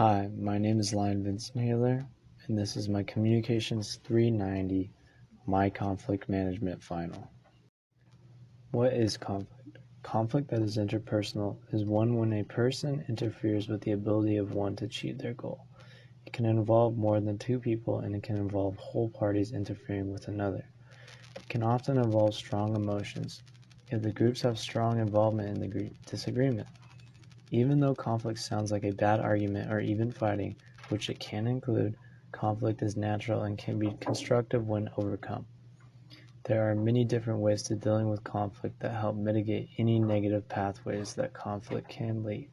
Hi, my name is Lion Vincent Haler, and this is my Communications 390 My Conflict Management Final. What is conflict? Conflict that is interpersonal is one when a person interferes with the ability of one to achieve their goal. It can involve more than two people, and it can involve whole parties interfering with another. It can often involve strong emotions, if the groups have strong involvement in the disagreement. Even though conflict sounds like a bad argument or even fighting, which it can include, conflict is natural and can be constructive when overcome. There are many different ways to dealing with conflict that help mitigate any negative pathways that conflict can lead.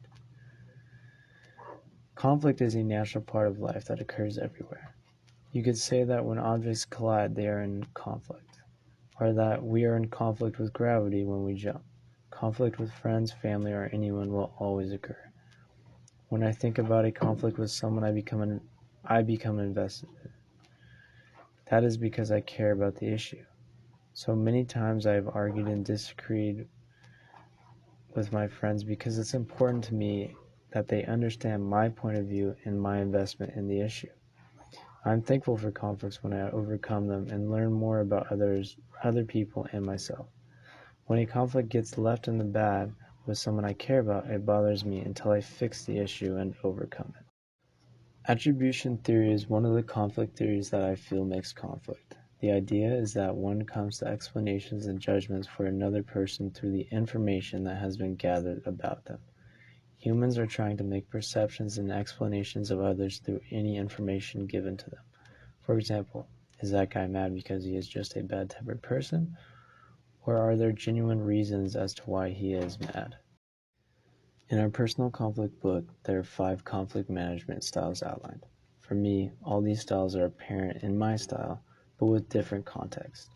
Conflict is a natural part of life that occurs everywhere. You could say that when objects collide, they are in conflict, or that we are in conflict with gravity when we jump. Conflict with friends, family, or anyone will always occur. When I think about a conflict with someone, I become invested. That is because I care about the issue. So many times I have argued and disagreed with my friends because it's important to me that they understand my point of view and my investment in the issue. I'm thankful for conflicts when I overcome them and learn more about other people, and myself. When a conflict gets left in the bad with someone I care about, it bothers me until I fix the issue and overcome it. Attribution theory is one of the conflict theories that I feel makes conflict. The idea is that one comes to explanations and judgments for another person through the information that has been gathered about them. Humans are trying to make perceptions and explanations of others through any information given to them. For example, is that guy mad because he is just a bad-tempered person? Or are there genuine reasons as to why he is mad? In our personal conflict book, there are 5 conflict management styles outlined. For me, all these styles are apparent in my style, but with different context.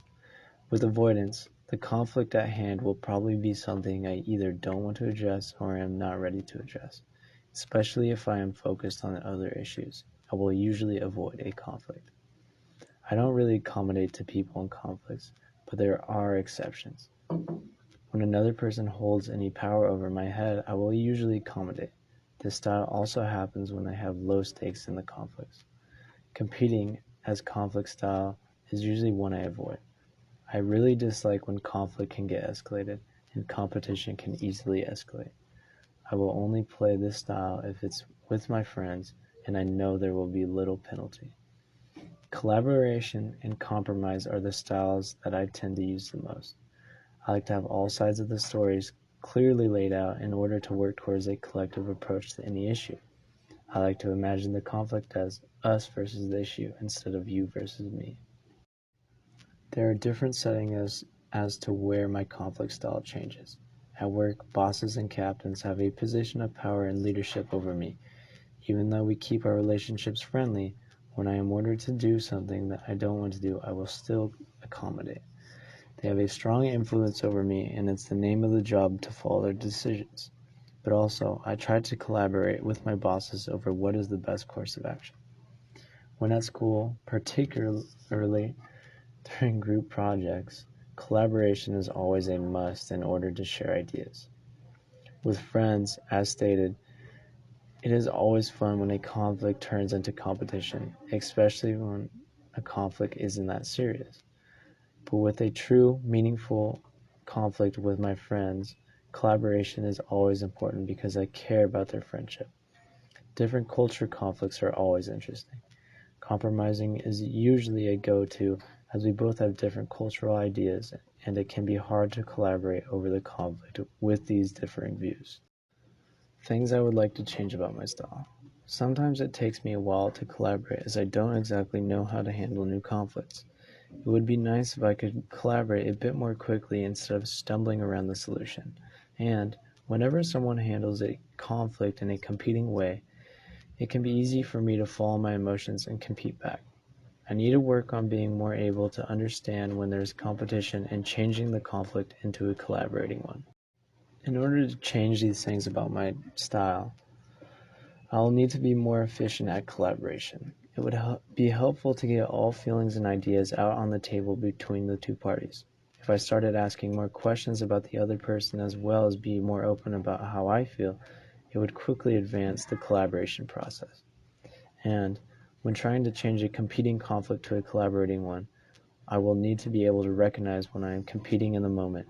With avoidance, the conflict at hand will probably be something I either don't want to address or am not ready to address. Especially if I am focused on other issues, I will usually avoid a conflict. I don't really accommodate to people in conflicts, but there are exceptions. When another person holds any power over my head, I will usually accommodate. This style also happens when I have low stakes in the conflicts. Competing as conflict style is usually one I avoid. I really dislike when conflict can get escalated, and competition can easily escalate. I will only play this style if it's with my friends and I know there will be little penalty. Collaboration and compromise are the styles that I tend to use the most. I like to have all sides of the stories clearly laid out in order to work towards a collective approach to any issue. I like to imagine the conflict as us versus the issue instead of you versus me. There are different settings as to where my conflict style changes. At work, bosses and captains have a position of power and leadership over me. Even though we keep our relationships friendly, when I am ordered to do something that I don't want to do, I will still accommodate. They have a strong influence over me, and it's the name of the job to follow their decisions. But also, I try to collaborate with my bosses over what is the best course of action. When at school, particularly during group projects, collaboration is always a must in order to share ideas. With friends, as stated, it is always fun when a conflict turns into competition, especially when a conflict isn't that serious. But with a true, meaningful conflict with my friends, collaboration is always important because I care about their friendship. Different culture conflicts are always interesting. Compromising is usually a go-to as we both have different cultural ideas, and it can be hard to collaborate over the conflict with these differing views. Things I would like to change about my style. Sometimes it takes me a while to collaborate as I don't exactly know how to handle new conflicts. It would be nice if I could collaborate a bit more quickly instead of stumbling around the solution. And whenever someone handles a conflict in a competing way, it can be easy for me to follow my emotions and compete back. I need to work on being more able to understand when there's competition and changing the conflict into a collaborating one. In order to change these things about my style, I'll need to be more efficient at collaboration. It would be helpful to get all feelings and ideas out on the table between the two parties. If I started asking more questions about the other person as well as be more open about how I feel, it would quickly advance the collaboration process. And when trying to change a competing conflict to a collaborating one, I will need to be able to recognize when I am competing in the moment.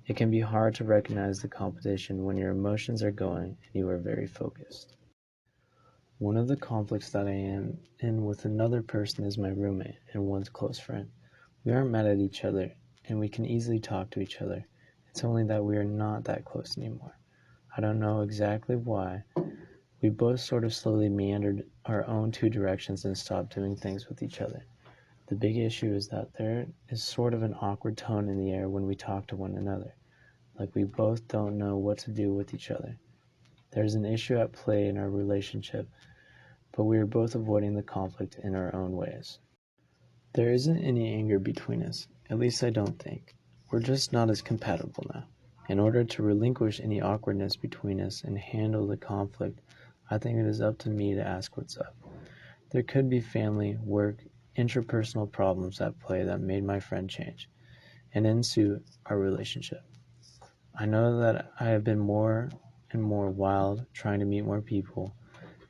It can be hard to recognize the competition when your emotions are going and you are very focused. One of the conflicts that I am in with another person is my roommate and one's close friend. We aren't mad at each other, and we can easily talk to each other. It's only that we are not that close anymore. I don't know exactly why. We both sort of slowly meandered our own two directions and stopped doing things with each other. The big issue is that there is sort of an awkward tone in the air when we talk to one another, like we both don't know what to do with each other. There's an issue at play in our relationship, but we are both avoiding the conflict in our own ways. There isn't any anger between us, at least I don't think. We're just not as compatible now. In order to relinquish any awkwardness between us and handle the conflict, I think it is up to me to ask what's up. There could be family, work, interpersonal problems at play that made my friend change and ensue our relationship. I know that I have been more and more wild trying to meet more people,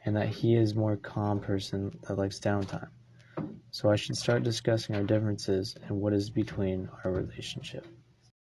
and that he is a more calm person that likes downtime. So I should start discussing our differences and what is between our relationship.